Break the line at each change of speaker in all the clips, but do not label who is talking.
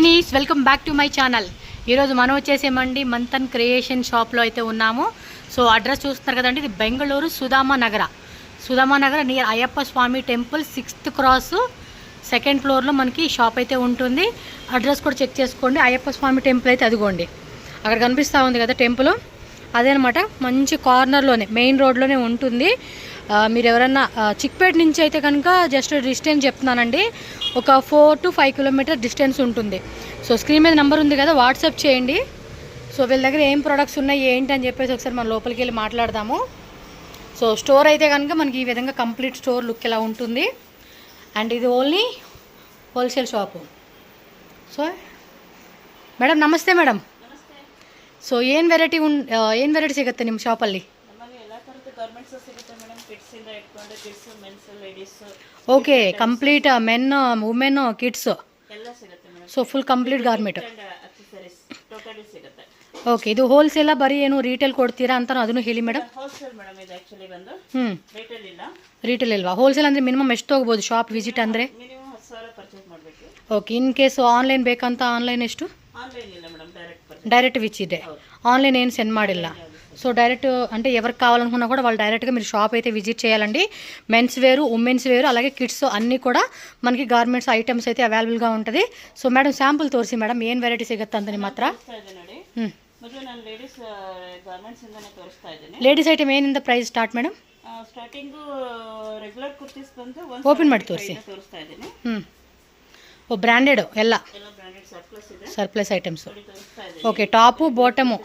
గృహిణీస్ welcome back to my channel. ఈరోజు మనం వచ్చేసేమండి Manthan creation షాప్లో అయితే ఉన్నాము. సో అడ్రస్ చూస్తున్నారు కదండి, ఇది బెంగళూరు సుధామా నగర నియర్ అయ్యప్ప స్వామి టెంపుల్ 6th క్రాస్ 2nd ఫ్లోర్లో మనకి షాప్ అయితే ఉంటుంది. అడ్రస్ కూడా చెక్ చేసుకోండి. అయ్యప్ప స్వామి టెంపుల్ అయితే అదిగోండి అక్కడ కనిపిస్తూ ఉంది కదా టెంపుల్, అదేనమాట. మంచి కార్నర్లోనే మెయిన్ రోడ్లోనే ఉంటుంది. మీరు ఎవరన్నా చిక్పేట నుంచి అయితే కనుక జస్ట్ డిస్టెన్స్ చెప్తున్నానండి, ఒక 4 to 5 కిలోమీటర్ డిస్టెన్స్ ఉంటుంది. సో స్క్రీన్ మీద నెంబర్ ఉంది కదా, వాట్సాప్ చేయండి. సో వీళ్ళ దగ్గర ఏం ప్రొడక్ట్స్ ఉన్నాయి ఏంటి అని చెప్పేసి ఒకసారి మనం లోపలికి వెళ్ళి మాట్లాడదాము. సో స్టోర్ అయితే కనుక మనకి ఈ విధంగా కంప్లీట్ స్టోర్ లుక్ ఇలా ఉంటుంది. అండ్ ఇది only wholesale shop. So madam ನಮಸ್ತೆ ಮೇಡಮ್. ಸೊ ಏನು ವೆರೈಟಿ ಸಿಗುತ್ತೆ ನಿಮ್ಮ ಶಾಪಲ್ಲಿ? Okay, complete men women kids so full complete garment. Okay, ಇದು ಹೋಲ್ಸೇಲ್ ಬರೀ ಏನು ರೀಟೇಲ್ ಕೊಡ್ತೀರಾ ಅಂತ ಅದನ್ನು ಹೇಳಿ ಮೇಡಮ್. ರೀಟೇಲ್ ಇಲ್ವಾ? ಹೋಲ್ಸೇಲ್ ಅಂದರೆ ಮಿನಿಮಮ್ ಎಷ್ಟು ತೊಗೋಬೋದು ಶಾಪ್ ವಿಸಿಟ್ ಅಂದರೆ? ಓಕೆ, ಇನ್ ಕೇಸ್ ಆನ್ಲೈನ್ ಬೇಕಂತ ಆನ್ಲೈನ್ ಎಷ್ಟು? డైరెక్ట్ విచ్చిదే, ఆన్లైన్ ఏం సెండ్ ಮಾಡಿಲ್ಲ. సో డైరెక్ట్ అంటే ఎవరికి కావాలనుకున్నా కూడా వాళ్ళు డైరెక్ట్గా మీరు షాప్ అయితే విజిట్ చేయాలండి. మెన్స్ వేరు, ఉమెన్స్ వేరు, అలాగే కిడ్స్ అన్నీ కూడా మనకి గాರ್ಮೆಂಟ್ಸ್ ಐಟಮ್ಸ್ అయితే ಅವೈಲೇಬಲ್గా ఉంటుంది. ಸೊ ಮೇಡಮ್ ಸ್ಯಾಂಪಲ್ ತೋರಿಸಿ ಮೇಡಮ್, ಏನು ವೆರೈಟಿ ಸಿಗುತ್ತೆ ಅಂತ ನಿಮ್ಮ ಹತ್ರ. ಲೇಡೀಸ್ ಐಟಮ್ ಏನಿಂದ ಪ್ರೈಸ್ ಸ್ಟಾರ್ಟ್ ಮೇಡಮ್? ಓಪನ್ ಮಾಡಿ ತೋರಿಸಿ. ಓ ಬ್ರ್ಯಾಂಡೆಡ್ ಎಲ್ಲ surplus items. Okay, top bottom.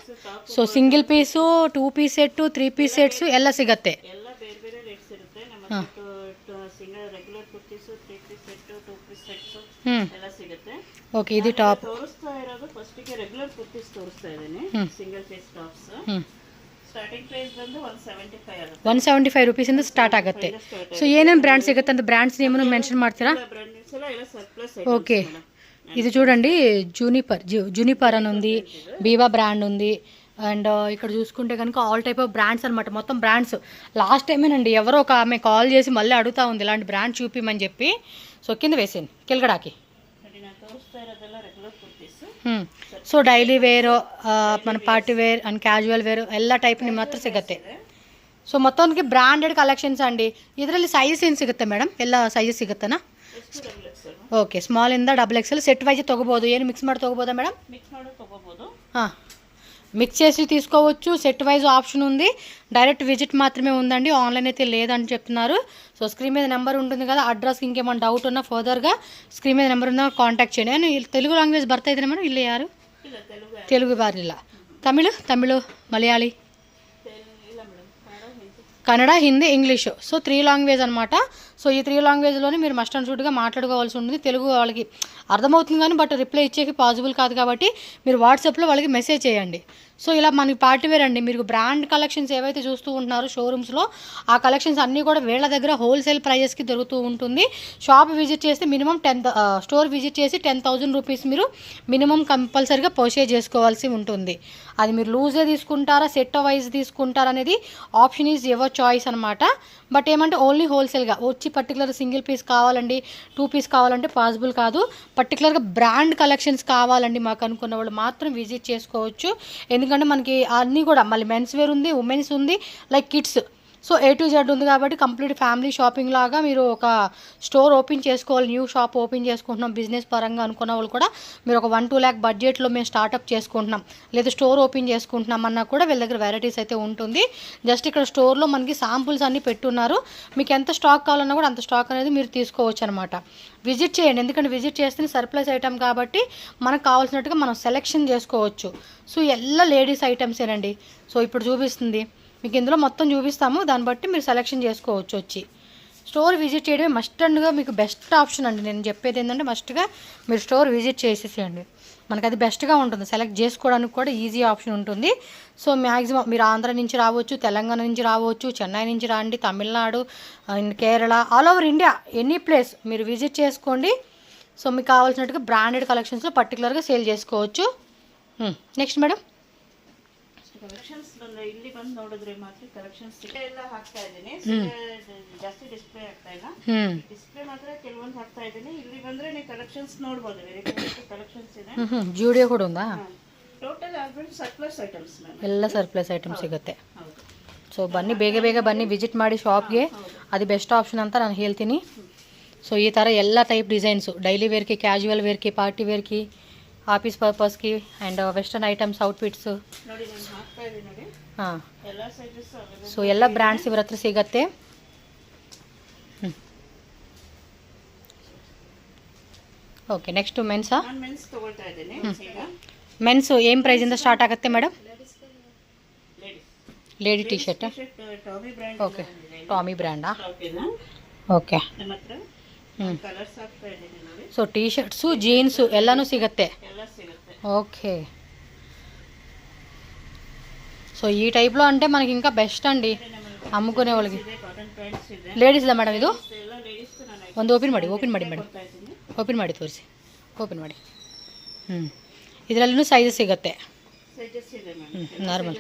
So single piece, 2 piece set, 3 piece sets ಎಲ್ಲ ಸಿಗತ್ತೆ. ಹಾಂ, ಓಕೆ, ಇದು ಟಾಪ್. 175 ರೂಪೀಸಿಂದ ಸ್ಟಾರ್ಟ್ ಆಗುತ್ತೆ. ಸೊ ಏನೇನು ಬ್ರ್ಯಾಂಡ್ ಸಿಗುತ್ತೆ ಅಂತ ಬ್ರ್ಯಾಂಡ್ಸ್ ನೇಮನ್ನು ಮೆನ್ಷನ್ ಮಾಡ್ತೀರಾ? ఓకే, ఇది చూడండి, జూనిపర్ అని ఉంది, బీవా బ్రాండ్ ఉంది. అండ్ ఇక్కడ చూసుకుంటే కనుక ఆల్ టైప్ ఆఫ్ బ్రాండ్స్ అనమాట, మొత్తం బ్రాండ్స్. లాస్ట్ టైమేనండి ఎవరో ఒక ఆమె కాల్ చేసి మళ్ళీ అడుగుతూ ఉంది ఇలాంటి బ్రాండ్ చూపిమని చెప్పి. సో కింద వేసేయండి కిల్గడాకి. ಸೊ ಡೈಲಿ ವೇರು, మన party wear and casual wear ಎಲ್ಲ ಟೈಪ್ ನಿಮ್ಮ ಹತ್ರ ಸಿಗುತ್ತೆ. ಸೊ ಮೊತ್ತೊಂದಿಗೆ ಬ್ರಾಂಡೆಡ್ ಕಲೆಕ್ಷನ್ಸ್ ಅಂడి. ಇದರಲ್ಲಿ ಸೈಜ್ ಏನು ಸಿಗುತ್ತೆ ಮೇಡಮ್? ಎಲ್ಲ ಸೈಜಸ್ ಸಿಗುತ್ತೆನಾ? ಓಕೆ, ಸ್ಮಾಲ್ ಇಂದ XXL ಸೆಟ್ వైజ్ ತೊಗೋಬೋದು. ಏನು ಮಿಕ್ಸ್ ಮಾಡಿ ತೊಗೋಬೋದಾ ಮೇಡಮ್? ಹಾಂ, మిక్స్ చేసి తీసుకోవచ్చు. సెట్ వైజ్ ఆప్షన్ ఉంది. డైరెక్ట్ విజిట్ మాత్రమే ఉందండి, ఆన్లైన్ అయితే లేదని చెప్తున్నారు. సో స్క్రీన్ మీద నెంబర్ ఉంటుంది కదా, అడ్రస్కి ఇంకేమైనా డౌట్ ఉన్నా ఫర్దర్గా స్క్రీన్ మీద నెంబర్ ఉన్నా కాంటాక్ట్ చేయండి. నేను తెలుగు లాంగ్వేజ్ ಬರ್ತಾ ಇದ್ದೇನೆ ಮೇಡಮ್? ಇಲ್ಲ ಯಾರು తెలుగు ಬಾರಿಲ್ಲ. Tamil Malayali, Kannada, Hindi, English. So 3 language అనమాట. సో ఈ 3 లాంగ్వేజ్లోనే మీరు మస్ట్ అండ్ షుడ్గా మాట్లాడుకోవాల్సి ఉంటుంది. తెలుగు వాళ్ళకి అర్థమవుతుంది కానీ బట్ రిప్లై ఇచ్చేకి పాసిబుల్ కాదు కాబట్టి మీరు వాట్సాప్లో వాళ్ళకి మెసేజ్ చేయండి. సో ఇలా మనకి పార్టీ వేర్ అండి. మీరు బ్రాండ్ కలెక్షన్స్ ఏవైతే చూస్తూ ఉంటున్నారో షోరూమ్స్లో, ఆ కలెక్షన్స్ అన్నీ కూడా వీళ్ళ దగ్గర హోల్సేల్ ప్రైజెస్కి దొరుకుతూ ఉంటుంది. షాప్ విజిట్ చేస్తే మినిమం స్టోర్ విజిట్ చేసి 10,000 రూపీస్ మీరు మినిమం కంపల్సరీగా పర్చేజ్ చేసుకోవాల్సి ఉంటుంది. అది మీరు లూజే తీసుకుంటారా, సెట్ వైజ్ తీసుకుంటారా అనేది ఆప్షన్ ఈజ్ ఎవర్ చాయిస్ అనమాట. బట్ ఏమంటే ఓన్లీ హోల్సేల్గా వచ్చి పర్టికులర్ సింగిల్ పీస్ కావాలండి, 2 పీస్ కావాలంటే పాసిబుల్ కాదు. పర్టికులర్గా బ్రాండ్ కలెక్షన్స్ కావాలండి మాకు అనుకున్న వాళ్ళు మాత్రం విజిట్ చేసుకోవచ్చు. ఎందుకంటే మనకి అన్నీ కూడా మళ్ళీ మెన్స్ వేర్ ఉంది, ఉమెన్స్ ఉంది, like kids. So A to Z ఉంది కాబట్టి కంప్లీట్ ఫ్యామిలీ షాపింగ్ లాగా మీరు ఒక స్టోర్ ఓపెన్ చేసుకోవాలి. న్యూ షాప్ ఓపెన్ చేసుకుంటున్నాం బిజినెస్ పరంగా అనుకున్న వాళ్ళు కూడా మీరు ఒక 1-2 lakh బడ్జెట్లో మేము స్టార్ట్అప్ చేసుకుంటున్నాం, లేదా స్టోర్ ఓపెన్ చేసుకుంటున్నాం అన్నా కూడా వీళ్ళ దగ్గర వెరైటీస్ అయితే ఉంటుంది. జస్ట్ ఇక్కడ స్టోర్లో మనకి శాంపుల్స్ అన్నీ పెట్టున్నారు. మీకు ఎంత స్టాక్ కావాలన్నా కూడా అంత స్టాక్ అనేది మీరు తీసుకోవచ్చు అనమాట. విజిట్ చేయండి, ఎందుకంటే విజిట్ చేస్తే సర్ప్లస్ ఐటమ్ కాబట్టి మనకు కావాల్సినట్టుగా మనం సెలెక్షన్ చేసుకోవచ్చు. సో ಎಲ್ಲ లేడీస్ ఐటమ్సేనండి. సో ఇప్పుడు చూపిస్తుంది మీకు, ఇందులో మొత్తం చూపిస్తాము, దాన్ని బట్టి మీరు సెలెక్షన్ చేసుకోవచ్చు. వచ్చి స్టోర్ విజిట్ చేయడమే మస్ట్ అండ్గా మీకు బెస్ట్ ఆప్షన్ అండి. నేను చెప్పేది ఏంటంటే మస్ట్గా మీరు స్టోర్ విజిట్ చేసేసేయండి, మనకు అది బెస్ట్గా ఉంటుంది. సెలెక్ట్ చేసుకోవడానికి కూడా ఈజీ ఆప్షన్ ఉంటుంది. సో మ్యాక్సిమం మీరు ఆంధ్ర నుంచి రావచ్చు, తెలంగాణ నుంచి రావచ్చు, చెన్నై నుంచి రండి, Tamil Nadu, Kerala, all over India any place మీరు విజిట్ చేసుకోండి. సో మీకు కావాల్సినట్టుగా బ్రాండెడ్ కలెక్షన్స్లో పర్టికులర్గా సేల్ చేసుకోవచ్చు. నెక్స్ట్ మేడం,
ಕಲೆಕ್ಷನ್ಸ್ ಇಲ್ಲಿ ಬಂದು ನೋಡಿದ್ರೆ ಮಾತ್ರ ಕಲೆಕ್ಷನ್ಸ್ ಎಲ್ಲ ಹಾಕ್ತಾ ಇದ್ದೀನಿ. ಜಾಸ್ತಿ ಡಿಸ್ಪ್ಲೇ ಆಗ್ತಾ ಇಲ್ಲ, ಡಿಸ್ಪ್ಲೇ ಮಾತ್ರ ಕೆಲವೊಂದು ಹಾಕ್ತಾ ಇದ್ದೀನಿ. ಇಲ್ಲಿ ಬಂದ್ರೆ ನೀವು ಕಲೆಕ್ಷನ್ಸ್ ನೋಡ್ಬೋದು, ವೆರಿ ಕಲೆಕ್ಷನ್ಸ್ ಇದೆ.
ಜೂಡಿಯೋ ಕೂಡ ఉందా?
ಟೋಟಲ್ ಆಗ್ಬಿಟ್ಟು ಸರ್ಪ್ಲಸ್ ಐಟಮ್ಸ್ ಮ್ಯಾಮ್,
ಎಲ್ಲ ಸರ್ಪ್ಲಸ್ ಐಟಮ್ ಸಿಗುತ್ತೆ. ಸೊ ಬನ್ನಿ, ಬೇಗ ಬೇಗ ಬನ್ನಿ, ವಿಸಿಟ್ ಮಾಡಿ ಶಾಪ್ಗೆ, ಅದು ಬೆಸ್ಟ್ ಆಪ್ಷನ್ ಅಂತ ನಾನು ಹೇಳ್ತೀನಿ. ಸೊ ಈ ಥರ ಎಲ್ಲ ಟೈಪ್ ಡಿಸೈನ್ಸು, ಡೈಲಿ ವೇರ್కి, ಕ್ಯಾಶುವಲ್ ವೇರ್కి, ಪಾರ್ಟಿ ವೇರ್కి, ಆಫೀಸ್ ಪರ್ಪಸ್ಗೆ ಆ್ಯಂಡ್ ವೆಸ್ಟರ್ನ್ ಐಟಮ್ಸ್, ಔಟ್ಫಿಟ್ಸು. ಹಾಂ, ಸೊ ಎಲ್ಲ ಬ್ರ್ಯಾಂಡ್ಸ್ ಇವ್ರ ಹತ್ರ ಸಿಗತ್ತೆ. ಓಕೆ, ನೆಕ್ಸ್ಟು ಮೆನ್ಸಾ? ಮೆನ್ಸು ಏನು ಪ್ರೈಸಿಂದ ಸ್ಟಾರ್ಟ್ ಆಗುತ್ತೆ madam? Lady T shirt. Okay, Tommy ಬ್ರ್ಯಾಂಡಾ? Okay. So T shirts, jeans ಎಲ್ಲನೂ ಸಿಗುತ್ತೆ. ఓకే. సో ఈ టైప్లో అంటే మనకి ఇంకా బెస్ట్ అండి అమ్ముకునే వాళ్ళకి. ಲೇಡೀಸ್ದ ಮೇಡಮ್ ಇದು? ಒಂದು ಓಪನ್ ಮಾಡಿ ಮೇಡಮ್, ಓಪನ್ ಮಾಡಿ ತೋರಿಸಿ, ಓಪನ್ ಮಾಡಿ. ಇದರಲ್ಲೂ సైజెస్ సిగತ್ತೆ, నార్మల్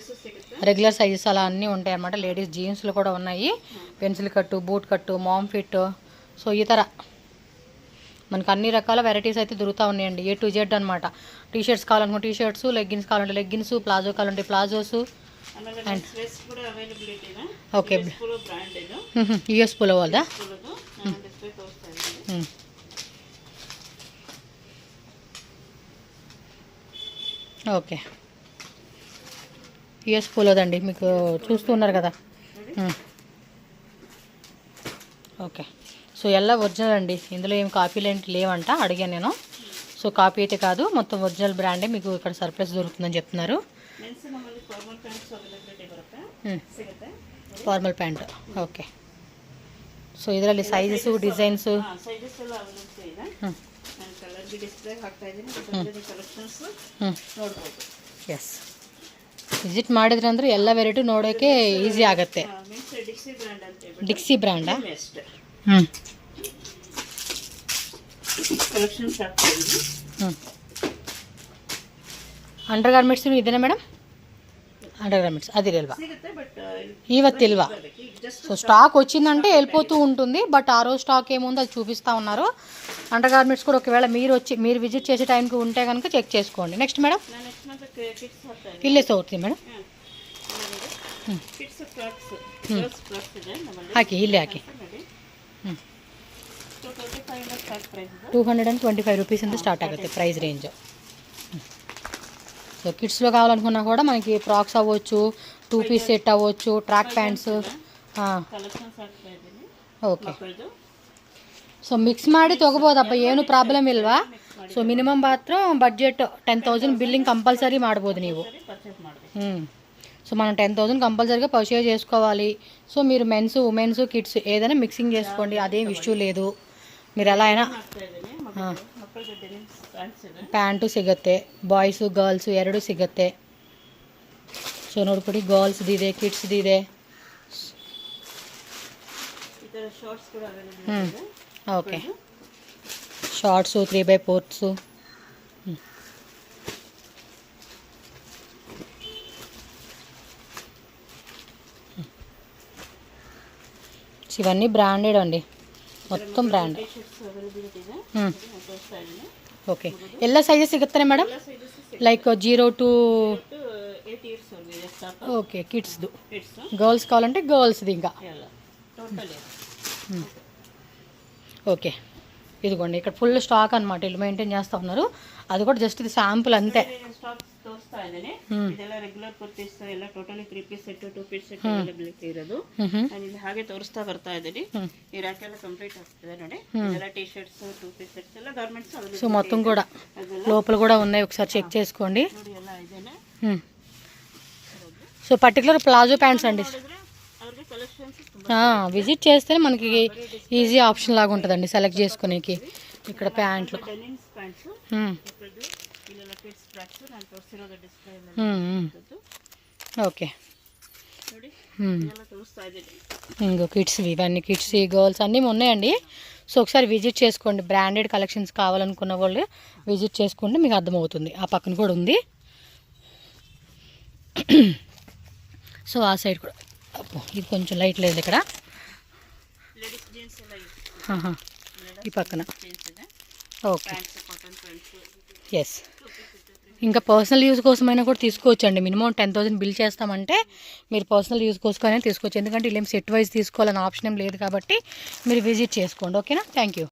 రెగ్యులర్ సైజెస్ అలా అన్నీ ఉంటాయి అన్నమాట. లేడీస్ జీన్స్లు కూడా ఉన్నాయి, పెన్సిల్ కట్టు, బూట్ కట్టు, మామ్ ఫిట్. సో ఈ థర మనకు అన్ని రకాల వెరైటీస్ అయితే దొరుకుతూ ఉన్నాయండి, ఏ టు జెడ్ అనమాట. టీ షర్ట్స్ కావాలనుకుంటే టీ షర్ట్స్, లెగ్గిన్స్ కావాలంటే లెగ్గిన్స్, ప్లాజో కావాలంటే palazzos. And okay, US Polo వాళ్ళదా? ఓకే, యూఎస్ పోలోదండి, మీకు చూస్తున్నారు కదా. ఓకే, సో ಎಲ್ಲ ఒరిజినల్ అండి, ఇందులో ఏం కాపీలు ఏంటి లేవంట, అడిగాను నేను. సో కాపీ అయితే కాదు, మొత్తం ఒరిజినల్ బ్రాండే మీకు ఇక్కడ సర్ప్లస్ దొరుకుతుందని చెప్తున్నారు. Formal pant. ಓಕೆ, ಸೊ ಇದರಲ್ಲಿ ಸೈಜಸ್ಸು, ಡಿಸೈನ್ಸು. ಎಸ್, ವಿಸಿಟ್ ಮಾಡಿದ್ರೆ ಅಂದರೆ ಎಲ್ಲ ವೆರೈಟಿ ನೋಡೋಕ್ಕೆ ಈಸಿ ಆಗುತ್ತೆ. ಡಿಕ್ಸಿ ಬ್ರ್ಯಾಂಡಾ? ಅಂಡರ್ ಗಾರ್ಮೆಂಟ್ಸ್ ಇದೇನಾ ಮೇಡಮ್? అండర్ గార్మెంట్స్ అది ఇల్వా, ఇవత్తిల్వా. సో స్టాక్ వచ్చిందంటే వెళ్ళిపోతూ ఉంటుంది, బట్ ఆ రోజు స్టాక్ ఏముందో అది చూపిస్తూ ఉన్నారు. అండర్ గార్మెంట్స్ కూడా ఒకవేళ మీరు విజిట్ చేసే టైంకి ఉంటే కనుక చెక్ చేసుకోండి. నెక్స్ట్ మేడం, ఇల్లే సోర్తి మేడం, ಹಾಕಿ ಇಲ್ಲೇ ಹಾಕಿ. 225 రూపీస్ ಅಂತ స్టార్ట్ ఆಗುತ್ತೆ ప్రైస్ రేంజ్. సో కిడ్స్లో కావాలనుకున్నా కూడా మనకి ఫ్రాక్స్ అవ్వచ్చు, 2 పీస్ సెట్ అవ్వచ్చు, track pants. Okay, so mix ಮಾಡಿ ತೊಗೋಬೋದಪ್ಪ, ಏನು ಪ್ರಾಬ್ಲಮ್ ಇಲ್ವಾ? ಸೊ ಮಿನಿಮಮ್ ಮಾತ್ರ ಬಡ್ಜೆಟ್ 10,000 బిల్లింగ్ కంపల్సరీ ಮಾಡ್ಬೋದು ನೀವು. సో మనం 10,000 కంపల్సరీగా పర్చేజ్ చేసుకోవాలి. సో మీరు మెన్స్, ఉమెన్స్, కిడ్స్ ఏదైనా మిక్సింగ్ చేసుకోండి, అదేం ఇష్యూ లేదు. మీరు ఎలా అయినా. ಪ್ಯಾಂಟು ಸಿಗುತ್ತೆ, ಬಾಯ್ಸು ಗರ್ಲ್ಸು ಎರಡು ಸಿಗುತ್ತೆ. ಸೊ ನೋಡ್ಕೊಡಿ, ಗರ್ಲ್ಸ್ದಿದೆ, ಕಿಡ್ಸ್ದಿದೆ. Okay, shorts, 3x4. ఇవన్నీ బ్రాండెడ్ అండి, మొత్తం బ్రాండ్. ಓಕೆ, ಎಲ್ಲ ಸೈಜಸ್ ಸಿಗುತ್ತಾರೆ madam? Like 0 to 8 years. Okay, కిడ్స్ದು, గర్ల్స్ కావాలంటే గర్ల్స్ది ఇంకా. ఓకే, ఇదిగోండి ఇక్కడ ఫుల్ స్టాక్ అనమాట, ఇల్లు మెయింటైన్ చేస్తూ ఉన్నారు. అది కూడా జస్ట్ ఇది శాంపుల్ అంతే. ಇದೆಲ್ಲ ರೆಗ್ಯುಲರ್ ಕುರ್ತೀಸ್ ಎಲ್ಲ totally 3 piece set, 2 piece set availability ಇರೋದು. ನಾನು ಇಲ್ಲಿ ಹಾಗೆ ತೋರಿಸ್ತಾ ಬರ್ತಾ ಇದ್ದೀನಿ. ಈ ರ್ಯಾಕ್ ಎಲ್ಲ ಕಂಪ್ಲೀಟ್ ಆಗ್ತಿದೆ ನೋಡಿ. ಇದೆಲ್ಲ టీ షర్ట్స్, 2 పీస్ సెట్స్ ಎಲ್ಲ గార్మెంట్స్ అవైలబుల్. సో మొత్తం కూడా లోపల కూడా ఉన్నాయి, ఒకసారి చెక్ చేసుకోండి. ನೋಡಿ ಎಲ್ಲ ಇದೇನೆ. సో పర్టికులర్ ప్లాజో ప్యాంట్స్ అండి, విజిట్ చేస్తే మనకి ఈజీ ఆప్షన్ లాగా ఉంటుందండి సెలెక్ట్ చేసుకునేకి. ఇక్కడ ప్యాంట్లు, ఓకే. ఇంకో కిడ్స్, ఇవన్నీ కిడ్స్, గర్ల్స్ అన్నీ ఉన్నాయండి. సో ఒకసారి విజిట్ చేసుకోండి, బ్రాండెడ్ కలెక్షన్స్ కావాలనుకున్న వాళ్ళు విజిట్ చేసుకుంటే మీకు అర్థమవుతుంది. ఆ పక్కన కూడా ఉంది. సో ఆ సైడ్ కూడా అబ్బో, ఇది కొంచెం లైట్ లేదు ఇక్కడ.
లేడీస్ జీన్స్ ಎಲ್ಲ ಇದೆ.
ఆహా, ఈ పక్కన
జీన్స్ ಇದೆ.
Okay.
Pants cotton pants
yes, ఇంకా పర్సనల్ యూజ్ కోసమైనా కూడా తీసుకోవచ్చు అండి. మినిమం 10,000 బిల్ చేస్తామంటే మీరు పర్సనల్ యూజ్ కోసమైనా తీసుకోవచ్చు. ఎందుకంటే ఇలా సెట్ వైజ్ తీసుకోవాలని ఆప్షన్ ఏం లేదు కాబట్టి మీరు విజిట్ చేసుకోండి. ఓకేనా? Thank you.